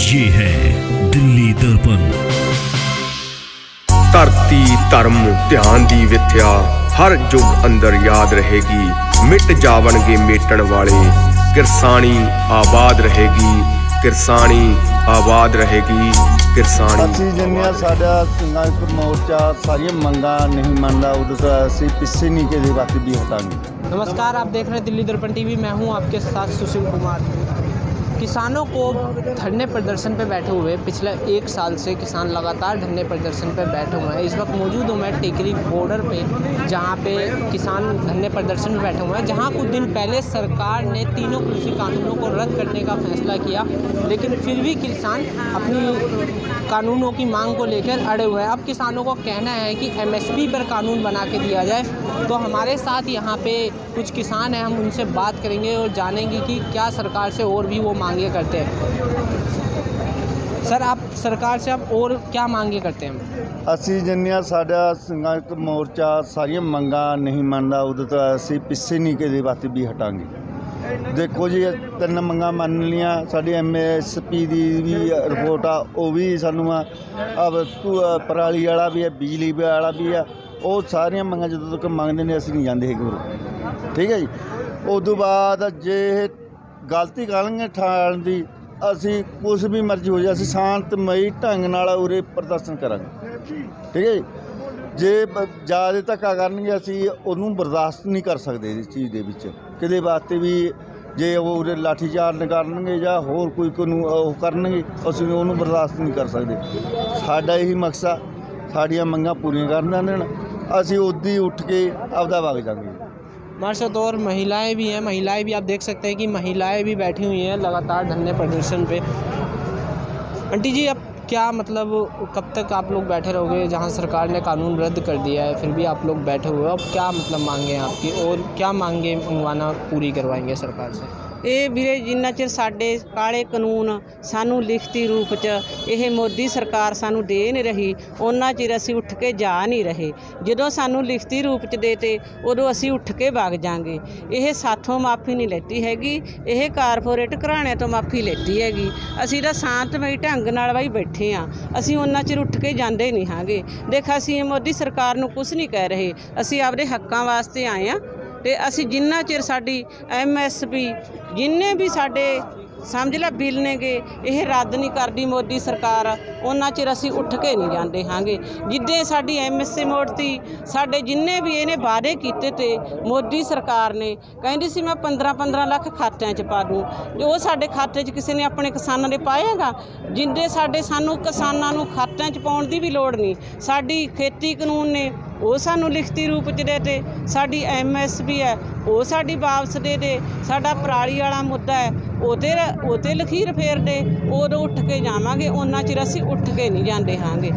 ये है दिल्ली दर्पण। धरती धर्म ध्यान दी विथ्या हर जुग अंदर याद रहेगी। मिट जावणगे मेटण वाले, किरसानी आबाद रहेगी। किरसानी आबाद रहेगी। किरसानी ਅਸੀਂ ਜਿੰਨੀਆਂ ਸਾਡਾ ਸੰਘਰਸ਼ ਮੋਰਚਾ ਸਾਰੀਆਂ ਮੰਗਾਂ नहीं ਮੰਨਦਾ उधर तो ਅਸੀਂ पिछे नहीं के बात भी हटाएंगे। नमस्कार, आप देख रहे हैं दिल्ली दर्पण टीवी। मैं हूं आपके साथ सुशील कुमार। किसानों को धरने प्रदर्शन पे बैठे हुए पिछले 1 साल से किसान लगातार धरने प्रदर्शन पे बैठे हुए हैं। इस वक्त मौजूद हूँ मैं टेकरी बॉर्डर पे, जहाँ पे किसान धरने प्रदर्शन में बैठे हुए हैं। जहाँ कुछ दिन पहले सरकार ने तीनों कृषि कानूनों को रद्द करने का फैसला किया, लेकिन फिर भी किसान अपनी कानूनों की मांग को लेकर अड़े हुए हैं। अब किसानों को कहना है कि MSP पर कानून बना के दिया जाए। तो हमारे साथ यहाँ पे कुछ किसान हैं, हम उनसे बात करेंगे और जानेंगे कि क्या सरकार से और भी वो मांगे करते हैं। सर, आप सरकार से आप और क्या मांगे करते हैं? ਅਸੀਂ ਜਿੰਨੀਆਂ ਸਾਡਾ ਸੰਘਰਸ਼ ਮੋਰਚਾ ਸਾਰੀਆਂ ਮੰਗਾਂ नहीं ਮੰਨਦਾ उधर तो ਅਸੀਂ ਪਿਛੇ नहीं के बात भी हटाएंगे। देखो जी, 3 ਮੰਗਾਂ ਮੰਨ ਲੀਆਂ। ਸਾਡੀ MSP ਦੀ ਵੀ ਰਿਪੋਰਟ ਆ, ਉਹ ਵੀ ਸਾਨੂੰ ਅਬ ਪਰਾਲੀ ਵਾਲਾ ਵੀ ਹੈ, ਬਿਜਲੀ ਵਾਲਾ ਵੀ ਆ। ਉਹ ਸਾਰੀਆਂ ਮੰਗਾਂ ਜਦੋਂ ਤੱਕ ਮੰਗਦੇ ਨੇ ਅਸੀਂ ਨਹੀਂ ਜਾਂਦੇ ਹੈਗੇ ਉਰੇ। ਠੀਕ ਹੈ ਜੀ। ਉਦੋਂ ਬਾਅਦ ਜੇ ਇਹ ਗਲਤੀ ਕਰਾਂਗੇ ਠਾਣ ਦੀ, ਅਸੀਂ ਕੁਛ ਵੀ ਮਰਜ਼ੀ ਹੋ ਜਾਏ, ਅਸੀਂ ਸ਼ਾਂਤਮਈ ਢੰਗ ਨਾਲ ਉਰੇ ਪ੍ਰਦਰਸ਼ਨ ਕਰਾਂਗੇ। ਠੀਕ ਹੈ ਜੀ। ਜੇ ਜ਼ਿਆਦਾ ਧੱਕਾ ਕਰਨਗੇ ਅਸੀਂ ਉਹਨੂੰ ਬਰਦਾਸ਼ਤ ਨਹੀਂ ਕਰ ਸਕਦੇ ਇਸ ਚੀਜ਼ ਦੇ ਵਿੱਚ ਕਿਤੇ ਵਾਸਤੇ ਵੀ। ਜੇ ਉਹ ਉਰੇ ਲਾਠੀਚਾਰਜ ਕਰਨਗੇ ਜਾਂ ਹੋਰ ਕੋਈ ਕਾਨੂੰਨ ਉਹ ਕਰਨਗੇ, ਅਸੀਂ ਉਹਨੂੰ ਬਰਦਾਸ਼ਤ ਨਹੀਂ ਕਰ ਸਕਦੇ। ਸਾਡਾ ਇਹੀ ਮਕਸਦ, ਸਾਡੀਆਂ ਮੰਗਾਂ ਪੂਰੀਆਂ ਕਰਨ ਦੇਣ, ਅਸੀਂ ਉੱਦਾਂ ही ਉੱਠ के ਆਪਦਾ ਵਗ ਜਾਵਾਂਗੇ। हमारे साथ और महिलाएं भी हैं। महिलाएं भी आप देख सकते हैं कि महिलाएं भी बैठी हुई हैं लगातार धरने प्रदर्शन पे। आंटी जी, अब क्या मतलब कब तक आप लोग बैठे रहोगे? जहां सरकार ने कानून रद्द कर दिया है फिर भी आप लोग बैठे हुए हो, अब क्या मतलब मांगे हैं आपकी और क्या मांगे मंगवाना पूरी करवाएंगे सरकार से? ਇਹ ਵੀਰੇ ਜਿੰਨਾ ਚਿਰ ਸਾਡੇ ਕਾਲੇ ਕਾਨੂੰਨ ਸਾਨੂੰ ਲਿਖਤੀ ਰੂਪ 'ਚ ਇਹ ਮੋਦੀ ਸਰਕਾਰ ਸਾਨੂੰ ਦੇ ਨਹੀਂ ਰਹੀ, ਉਹਨਾਂ ਚਿਰ ਅਸੀਂ ਉੱਠ ਕੇ ਜਾ ਨਹੀਂ ਰਹੇ। ਜਦੋਂ ਸਾਨੂੰ ਲਿਖਤੀ ਰੂਪ 'ਚ ਦੇਤੇ ਉਦੋਂ ਅਸੀਂ ਉੱਠ ਕੇ ਵਗ ਜਾਾਂਗੇ। ਇਹ ਸਾਥੋਂ ਮਾਫੀ ਨਹੀਂ ਲੈਤੀ ਹੈਗੀ, ਇਹ ਕਾਰਪੋਰੇਟ ਘਰਾਣਿਆਂ ਤੋਂ ਮਾਫੀ ਲੈਤੀ ਹੈਗੀ। ਅਸੀਂ ਤਾਂ ਸ਼ਾਂਤਮਈ ਢੰਗ ਨਾਲ ਬਾਈ ਬੈਠੇ ਹਾਂ, ਅਸੀਂ ਉਹਨਾਂ ਚਿਰ ਉੱਠ ਕੇ ਜਾਂਦੇ ਨਹੀਂ ਹਾਂਗੇ। ਦੇਖ, ਅਸੀਂ ਮੋਦੀ ਸਰਕਾਰ ਨੂੰ ਕੁਛ ਨਹੀਂ ਕਹਿ ਰਹੇ, ਅਸੀਂ ਆਪਦੇ ਹੱਕਾਂ ਵਾਸਤੇ ਆਏ ਹਾਂ। ਤੇ ਅਸੀਂ ਜਿੰਨਾ ਚਿਰ ਸਾਡੀ MSP ਜਿੰਨੇ ਵੀ ਸਾਡੇ ਸਮਝ ਲੈ ਬਿੱਲ ਨੇਗੇ ਇਹ ਰੱਦ ਨਹੀਂ ਕਰਦੀ ਮੋਦੀ ਸਰਕਾਰ, ਉਹਨਾਂ ਚਿਰ ਅਸੀਂ ਉੱਠ ਕੇ ਨਹੀਂ ਜਾਂਦੇ ਹਾਂਗੇ। ਜਿੱਦੇ ਸਾਡੀ MSP ਮੋੜਤੀ, ਸਾਡੇ ਜਿੰਨੇ ਵੀ ਇਹਨੇ ਵਾਅਦੇ ਕੀਤੇ ਤੇ ਮੋਦੀ ਸਰਕਾਰ ਨੇ ਕਹਿੰਦੀ ਸੀ ਮੈਂ 15-15 ਲੱਖ ਖਾਤਿਆਂ 'ਚ ਪਾ ਦੂੰ, ਉਹ ਸਾਡੇ ਖਾਤੇ 'ਚ ਕਿਸੇ ਨੇ ਆਪਣੇ ਕਿਸਾਨਾਂ ਦੇ ਪਾਏਗਾ? ਜਿੱਦੇ ਸਾਨੂੰ ਕਿਸਾਨਾਂ ਨੂੰ ਖਾਤਿਆਂ 'ਚ ਪਾਉਣ ਦੀ ਵੀ ਲੋੜ ਨਹੀਂ। ਸਾਡੀ ਖੇਤੀ ਕਾਨੂੰਨ ਨੇ ਉਹ ਸਾਨੂੰ ਲਿਖਤੀ ਰੂਪ 'ਚ ਦੇ ਤੇ, ਸਾਡੀ MSP ਹੈ ਉਹ ਸਾਡੀ ਵਾਪਸ ਦੇ ਦੇ, ਸਾਡਾ ਪਰਾਲੀ ਵਾਲਾ ਮੁੱਦਾ ਹੈ ਉਹ 'ਤੇ ਲਖੀਰ ਫੇਰ ਦੇ, ਉਦੋਂ ਉੱਠ ਕੇ ਜਾਵਾਂਗੇ। ਉਹਨਾਂ ਚਿਰ ਅਸੀਂ ਉੱਠ ਕੇ ਨਹੀਂ ਜਾਂਦੇ ਹਾਂਗੇ।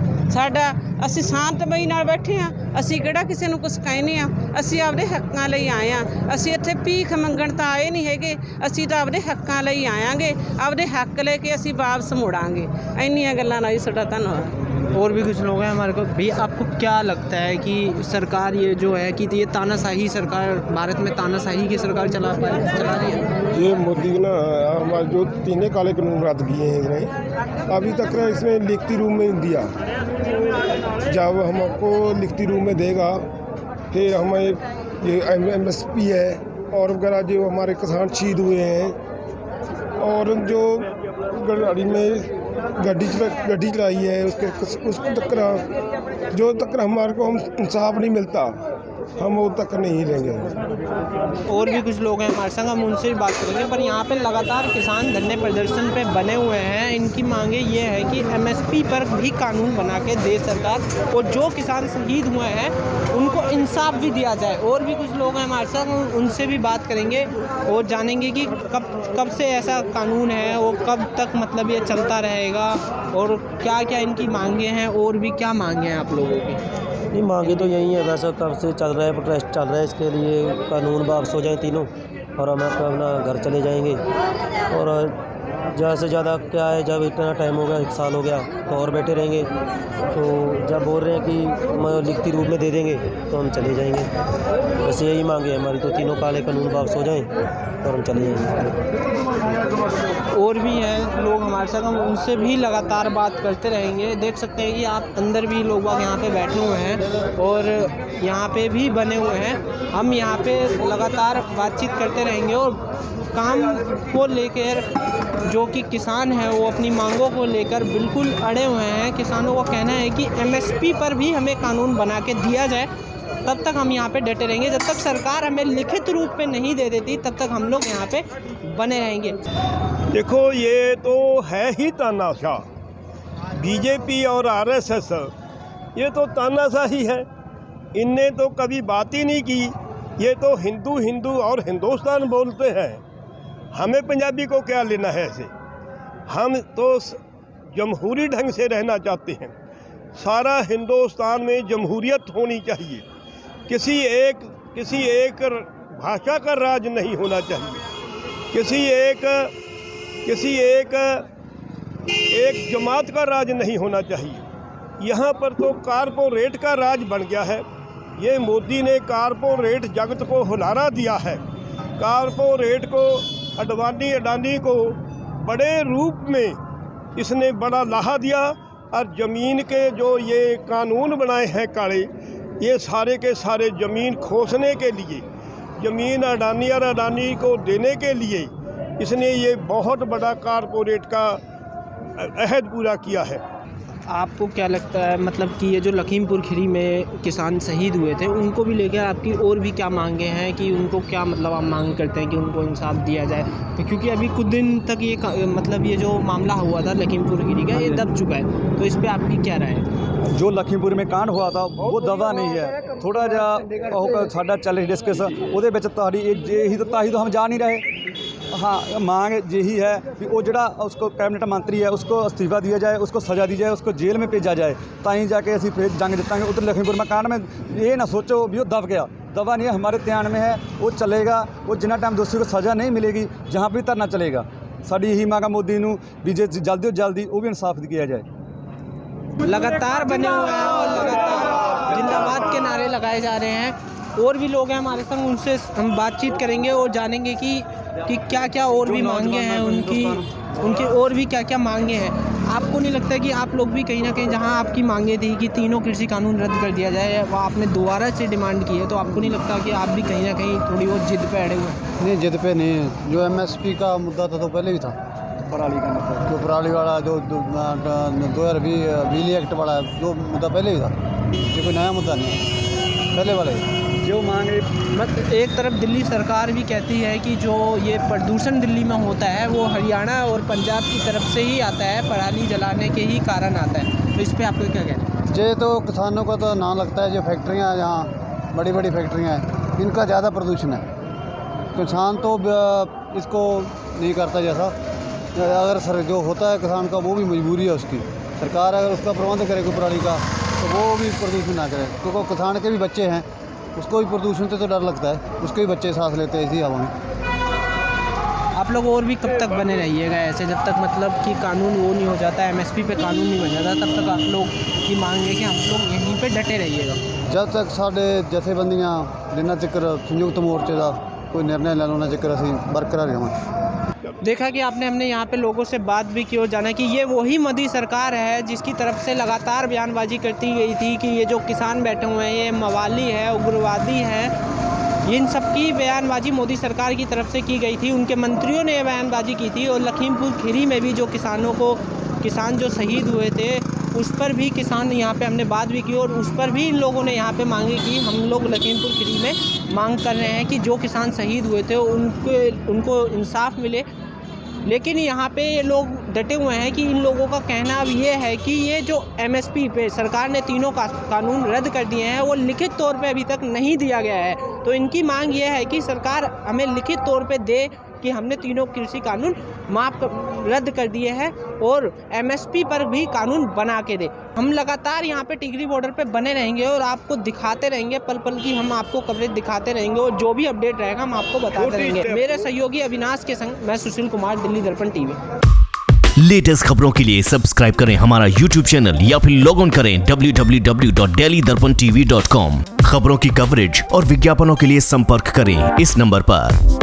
ਅਸੀਂ ਸ਼ਾਂਤਮਈ ਨਾਲ ਬੈਠੇ ਹਾਂ, ਅਸੀਂ ਕਿਹੜਾ ਕਿਸੇ ਨੂੰ ਕੁਛ ਕਹਿੰਦੇ ਹਾਂ। ਅਸੀਂ ਆਪਦੇ ਹੱਕਾਂ ਲਈ ਆਏ ਹਾਂ, ਅਸੀਂ ਇੱਥੇ ਭੀਖ ਮੰਗਣ ਤਾਂ ਆਏ ਨਹੀਂ ਹੈਗੇ, ਅਸੀਂ ਤਾਂ ਆਪਦੇ ਹੱਕਾਂ ਲਈ ਆਵਾਂਗੇ। ਆਪਦੇ ਹੱਕ ਲੈ ਕੇ ਅਸੀਂ ਵਾਪਸ ਮੁੜਾਂਗੇ। ਇੰਨੀਆਂ ਗੱਲਾਂ ਨਾਲ ਜੀ ਸਾਡਾ ਧੰਨਵਾਦ। और भी कुछ लोग हैं हमारे को। भैया, आपको क्या लगता है कि सरकार ये जो है कि ये तानाशाही सरकार, भारत में तानाशाही की सरकार चला रही है? ये मोदी ना हमारे जो 3 काले कानून रद्द किए हैं इसने, अभी तक इसमें लिखती रूप में दिया। जब हमको लिखती रूप में देगा फिर हमें ये MSP है और वगैरह जो हमारे किसान शहीद हुए हैं और जो गाड़ी में गड्डी चलाई है उसको तक जो तक हमारे को हम इंसाफ नहीं मिलता, हम वो तक नहीं लेंगे। और भी कुछ लोग हैं हमारे संग, हम उनसे भी बात करेंगे। पर यहाँ पे लगातार किसान धरने प्रदर्शन पे बने हुए हैं। इनकी मांगे ये है कि MSP पर भी कानून बना के दे सरकार, और जो किसान शहीद हुए हैं उनको इंसाफ भी दिया जाए। और भी कुछ लोग हैं हमारे साथ, उनसे भी बात करेंगे और जानेंगे कि कब से ऐसा कानून है और कब तक मतलब ये चलता रहेगा और क्या क्या इनकी मांगे हैं और भी क्या मांगे हैं आप लोगों की। नहीं, मांगे तो यही है, वैसा कब से चल रहा है, प्रोटेस्ट चल रहा है। इसके लिए कानून वापस हो जाए तीनों और हम अपना घर चले जाएंगे और ज़्यादा से ज़्यादा क्या है, जब इतना टाइम हो गया, 1 साल हो गया, तो और बैठे रहेंगे। तो जब बोल रहे हैं कि लिखती रूप में दे देंगे तो हम चले जाएंगे। बस यही मांगे हमारी, तो तीनों काले कानून वापस हो जाएं और हम चले जाएंगे। और भी हैं लोग हमारे साथ, हम उनसे भी लगातार बात करते रहेंगे। देख सकते हैं कि आप अंदर भी लोग यहाँ पे बैठे हुए हैं और यहाँ पे भी बने हुए हैं। हम यहाँ पे लगातार बातचीत करते रहेंगे और काम को लेकर जो कि किसान हैं वो अपनी मांगों को लेकर बिल्कुल अड़े हुए हैं। किसानों का कहना है कि एमएसपी पर भी हमें कानून बना के दिया जाए, तब तक हम यहाँ पे डटे रहेंगे। जब तक सरकार हमें लिखित रूप में नहीं दे देती तब तक हम लोग यहाँ पे बने रहेंगे। देखो, ये तो है ही तानाशाह। बीजेपी और आरएसएस ये तो तानाशाही है। इनने तो कभी बात ही नहीं की। ये तो हिंदू हिंदू और हिंदुस्तान बोलते हैं। हमें पंजाबी को क्या लेना है ऐसे? हम तो जमहूरी ढंग से रहना चाहते हैं। सारा हिंदुस्तान में जमहूरियत होनी चाहिए। किसी एक भाषा का राज नहीं होना चाहिए। किसी एक जमात का राज नहीं होना चाहिए। यहाँ पर तो कारपोरेट का राज बन गया है। ये मोदी ने कारपोरेट जगत को हुलारा दिया है। कारपोरेट को, अडानी को बड़े रूप में इसने बड़ा लाहा दिया। और ज़मीन के जो ये कानून बनाए हैं काले, ये सारे के सारे ज़मीन खोसने के लिए, ज़मीन अडानी को देने के लिए इसने ये बहुत बड़ा कारपोरेट का अहद पूरा किया है। आपको क्या लगता है, मतलब कि ये जो लखीमपुर खीरी में किसान शहीद हुए थे, उनको भी लेकर आपकी और भी क्या मांगे हैं कि उनको क्या, मतलब आप मांग करते हैं कि उनको इंसाफ दिया जाए? तो क्योंकि अभी कुछ दिन तक ये मतलब ये जो मामला हुआ था लखीमपुर खीरी का, ये दब चुका है, तो इस पर आपकी क्या राय है? जो लखीमपुर में कांड हुआ था वो दवा नहीं है। थोड़ा जा साडा चल डिस्कस ਉਹਦੇ ਵਿੱਚ ਤੁਹਾਡੀ ਇਹੀ ਤਾਂ ही तो हम जा नहीं रहे। हाँ, मांग यही है कि वो जड़ा उसको कैबिनेट मंत्री है उसको इस्तीफा दिया जाए, उसको सज़ा दी जाए, उसको जेल में भेजा जाए, ताई जाके असी फिर जंग जितांगे। उधर लखीमपुर में कांड में ये ना सोचो भी वो दब गया, दवा नहीं है, हमारे ध्यान में है, वो चलेगा। वो जितना टाइम दोषी को सज़ा नहीं मिलेगी जहाँ भी धरना चलेगा। साड़ी यही मांग मोदी नूं भी जे जल्दी जल्दी वो भी इंसाफ किया जाए। लगातार बने हुए हैं और लगातार जिंदाबाद के नारे लगाए जा रहे हैं। और भी लोग हैं हमारे संग, उनसे हम बातचीत करेंगे और जानेंगे कि क्या क्या और भी मांगे हैं उनकी और भी क्या क्या मांगे हैं। आपको नहीं लगता कि आप लोग भी कहीं ना कहीं, जहां आपकी मांगे थी कि तीनों कृषि कानून रद्द कर दिया जाए, वह आपने दोबारा से डिमांड की है, तो आपको नहीं लगता कि आप भी कहीं ना कहीं थोड़ी बहुत जिद पे अड़े हुए हैं? नहीं, जिद पे नहीं है। जो एमएसपी का मुद्दा था तो पहले भी था। पराली का मुद्दा, जो पराली वाला जो 2020 बिजली एक्ट वाला जो मुद्दा पहले ही था, ये कोई नया मुद्दा नहीं है, पहले वाला ही। जो मांगे, मतलब एक तरफ दिल्ली सरकार भी कहती है कि जो ये प्रदूषण दिल्ली में होता है वो हरियाणा और पंजाब की तरफ से ही आता है, पराली जलाने के ही कारण आता है, तो इस पे आपको क्या कहना है? ये तो किसानों का तो ना लगता है। जो फैक्ट्रियाँ यहाँ बड़ी बड़ी फैक्ट्रियाँ हैं, इनका ज़्यादा प्रदूषण है। किसान तो इसको नहीं करता। जैसा अगर सर जो होता है किसान का, वो भी मजबूरी है उसकी। सरकार अगर उसका प्रबंध करे कोई पराली का, तो वो भी प्रदूषण ना करे, क्योंकि किसान के भी बच्चे हैं, उसको भी प्रदूषण से तो डर लगता है, उसके भी बच्चे सांस लेते हैं इसी हवा में। आप लोग और भी कब तक बने रहिएगा ऐसे, जब तक मतलब कि कानून वो नहीं हो जाता, एमएसपी पे कानून नहीं बन जाता, तब तक आप लोग की मांग है कि हम लोग यहीं पे डटे रहिएगा? जब तक साढ़े जथेबंदियाँ जिन्ना चिकर संयुक्त मोर्चे का कोई निर्णय लेना, उन्ना चिकर असीं बरकरार रहेंगे। देखा कि हमने यहाँ पे लोगों से बात भी की और जाना कि ये वही मोदी सरकार है जिसकी तरफ से लगातार बयानबाजी करती गई थी कि ये जो किसान बैठे हुए हैं ये मवाली है, उग्रवादी है। इन सब की बयानबाजी मोदी सरकार की तरफ से की गई थी, उनके मंत्रियों ने बयानबाजी की थी। और लखीमपुर खीरी में भी जो किसान जो शहीद हुए थे, उस पर भी किसान यहाँ पे हमने बात भी की और उस पर भी इन लोगों ने यहाँ पे मांगे की। हम लोग लखीमपुर खीरी में मांग कर रहे हैं कि जो किसान शहीद हुए थे उनको इंसाफ मिले। लेकिन यहाँ पे ये लोग डटे हुए हैं कि इन लोगों का कहना अब ये है कि ये जो एमएसपी पे सरकार ने तीनों कानून रद्द कर दिए हैं, वो लिखित तौर पे अभी तक नहीं दिया गया है। तो इनकी मांग ये है कि सरकार हमें लिखित तौर पे दे कि हमने तीनों कृषि कानून रद्द कर दिए हैं और एमएसपी पर भी कानून बना के दे। हम लगातार यहाँ पे टिकरी बॉर्डर पे बने रहेंगे और आपको दिखाते रहेंगे, पल पल की हम आपको कवरेज दिखाते रहेंगे और जो भी अपडेट रहेगा हम आपको बताते रहेंगे। मेरे सहयोगी अविनाश के संग मैं सुशील कुमार, दिल्ली दर्पण टीवी। लेटेस्ट खबरों के लिए सब्सक्राइब करें हमारा YouTube चैनल या फिर लॉग ऑन करें www.delhidarpantv.com। खबरों की कवरेज और विज्ञापनों के लिए संपर्क करें इस नंबर पर।